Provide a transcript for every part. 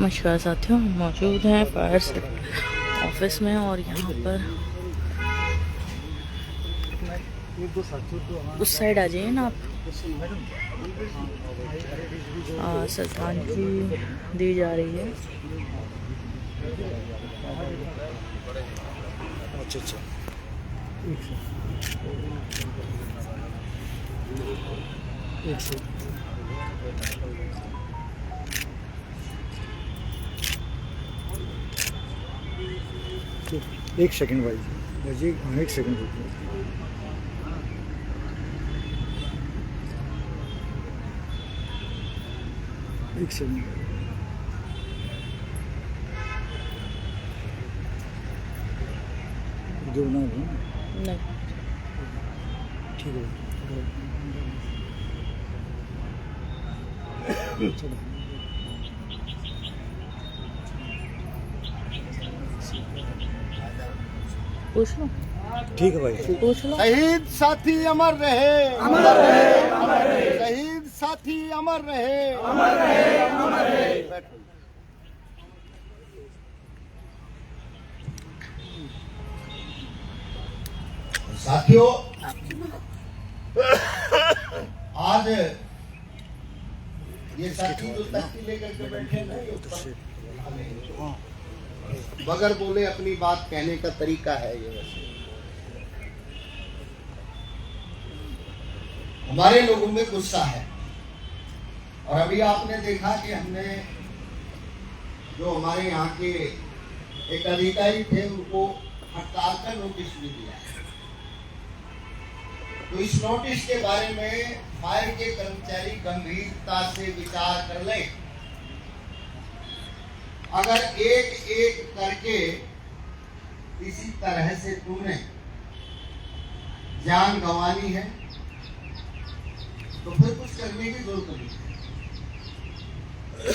नमस्कार साथियों, मौजूद हैं फायर ऑफिस में और यहाँ पर उस साइड आ जाइए ना आप। श्रद्धांजलि दी जा रही है। अच्छा एक सेकंड भाई जी, एक सेकंड रुकिए। एक सेकंड जोड़ना है नहीं, ठीक है। चलो पूछ लो। ठीक है भाई, पूछ लो। शहीद साथी अमर रहे, अमर रहे, अमर रहे। शहीद साथी अमर रहे, अमर रहे, अमर रहे। साथियों, आज ये साथी जो तख्ती लेकर के बैठे हैं, बगैर बोले अपनी बात कहने का तरीका है ये। वैसे हमारे लोगों में गुस्सा है, और अभी आपने देखा कि हमने जो हमारे यहाँ के एक अधिकारी थे उनको हड़ताल का नोटिस भी दिया है। तो इस नोटिस के बारे में फायर के कर्मचारी गंभीरता से विचार कर लें। अगर एक एक करके इसी तरह से तुमने जान गंवानी है तो फिर कुछ करने की जरूरत नहीं है।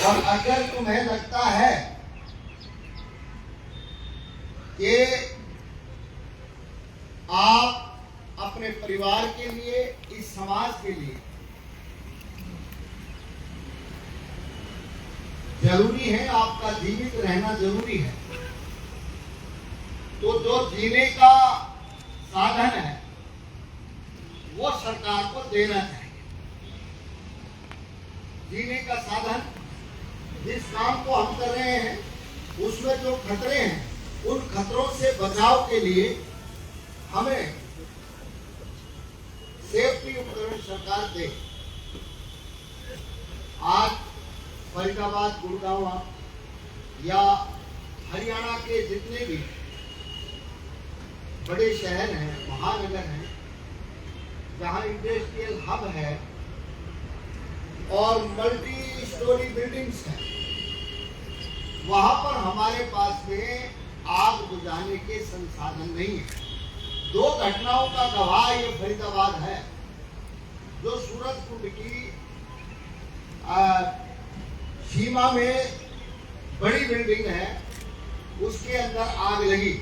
और अगर तुम्हें लगता है कि आप अपने परिवार के लिए, इस समाज के लिए जरूरी है, आपका जीवित रहना जरूरी है, तो जो जीने का साधन है वो सरकार को देना चाहिए। जीने का साधन, जिस काम को हम कर रहे हैं उसमें जो खतरे हैं, उन खतरों से बचाव के लिए हमें सेफ्टी उपकरण सरकार दे। आज फरीदाबाद, गुड़गांव या हरियाणा के जितने भी बड़े शहर हैं, महानगर हैं, जहां इंडस्ट्रियल हब है और मल्टी स्टोरी बिल्डिंग्स हैं, वहां पर हमारे पास में आग बुझाने के संसाधन नहीं है। दो घटनाओं का गवाह ये फरीदाबाद है। जो सूरजकुंड की सीमा में बड़ी बिल्डिंग है, उसके अंदर आग लगी।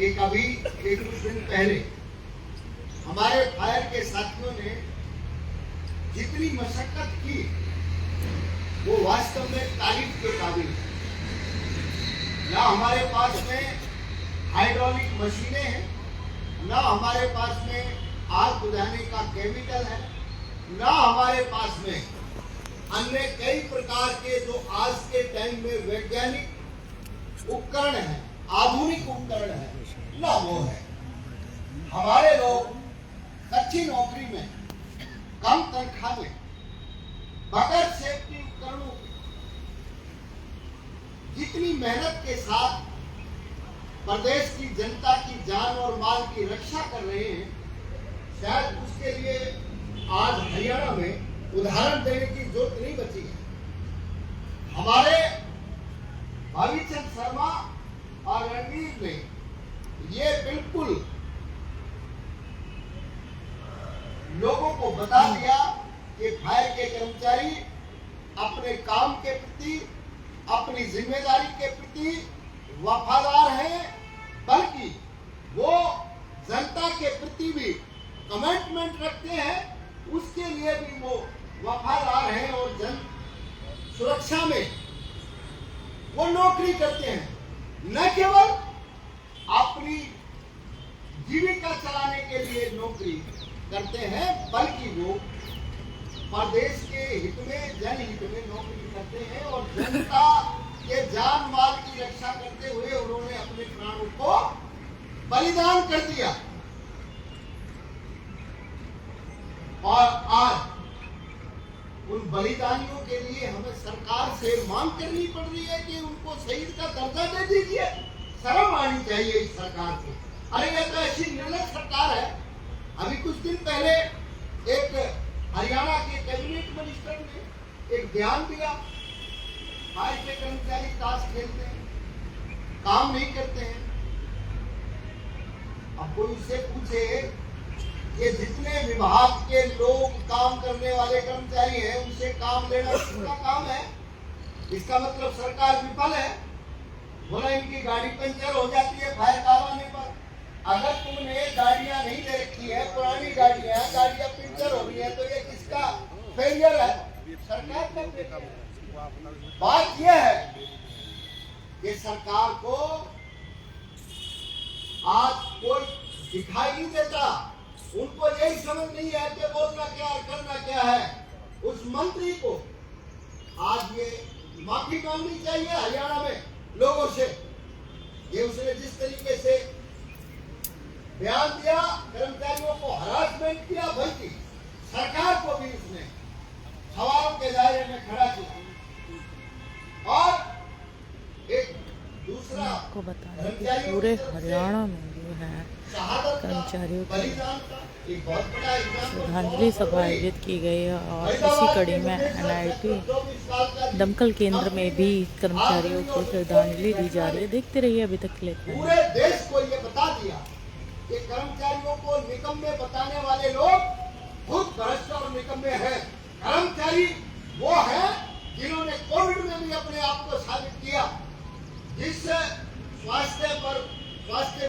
एक अभी एक कुछ दिन पहले हमारे फायर के साथियों ने जितनी मशक्कत की वो वास्तव में तारीफ के काबिल है। ना हमारे पास में हाइड्रोलिक मशीनें हैं, ना हमारे पास में आग बुझाने का केमिकल है, ना हमारे पास में अन्य कई प्रकार के जो आज के टाइम में वैज्ञानिक उपकरण हैं, आधुनिक उपकरण हैं, ना वो है। हमारे लोग अच्छी नौकरी में, कम तनख्वाह में, बगैर सेफ्टी उपकरणों के जितनी मेहनत के साथ प्रदेश की जनता की जान और माल की रक्षा कर रहे हैं, शायद उसके लिए आज हरियाणा में उदाहरण देने की जरूरत नहीं बची है। हमारे भावीचंद शर्मा और रणवीर ने ये बिल्कुल लोगों को बता दिया कि फायर के कर्मचारी अपने काम के प्रति, अपनी जिम्मेदारी के प्रति वफादार हैं, बल्कि वो जनता के प्रति भी कमिटमेंट रखते हैं, उसके लिए भी वो वफादार हैं और जन सुरक्षा में वो नौकरी करते हैं, न केवल अपनी जीविका चलाने के लिए नौकरी करते हैं, बल्कि वो प्रदेश के हित में, जनहित में नौकरी करते हैं और जनता के जान माल की रक्षा करते हुए उन्होंने अपने प्राणों को बलिदान कर दिया। और आज उन बलिदानियों के लिए हमें सरकार से मांग करनी पड़ रही है कि उनको शहीद का दर्जा दे दीजिए। शर्म आनी चाहिए इस सरकार को। अरे ये तो ऐसी निर्लज सरकार है। अभी कुछ दिन पहले एक हरियाणा के कैबिनेट मिनिस्टर ने एक बयान दिया, फायर के कर्मचारी ताश खेलते हैं, काम नहीं करते हैं। अब कोई उससे पूछे ये जितने विभाग के लोग काम करने वाले कर्मचारी हैं उनसे काम लेना किसका काम है? इसका मतलब सरकार विफल है। बोला इनकी गाड़ी पंचर हो जाती है फायर काम आने पर। अगर तुमने गाड़ियां नहीं ले रखी है, पुरानी गाड़ियां पंचर हो रही है, तो ये किसका फेलियर है? सरकार का फेलियर है। बात यह है कि सरकार को आज कोई दिखाई नहीं देता। उनको यही समझ नहीं है कि बोलना क्या और करना क्या है। उस मंत्री को आज ये माफी मांगनी चाहिए हरियाणा में लोगों से। ये उसने जिस तरीके से बयान दिया, कर्मचारियों को हरासमेंट किया, बल्कि सरकार को भी उसने सवालों के दायरे में खड़ा किया। और एक दूसरा आपको बता दें कि पूरे हरियाणा में जो है कर्मचारियों की श्रद्धांजलि सभा आयोजित की गई है और इसी कड़ी में NIT दमकल केंद्र में भी कर्मचारियों को श्रद्धांजलि दी जा रही है। देखते रहिए अभी तक के लिए। पूरे देश को ये बता दिया कि कर्मचारियों को निकम्मे बताने वाले लोग खुद भ्रष्ट और निकम्मे हैं। कर्मचारी वो है जिन्होंने कोविड में भी अपने आप को साबित किया। जिस स्वास्थ्य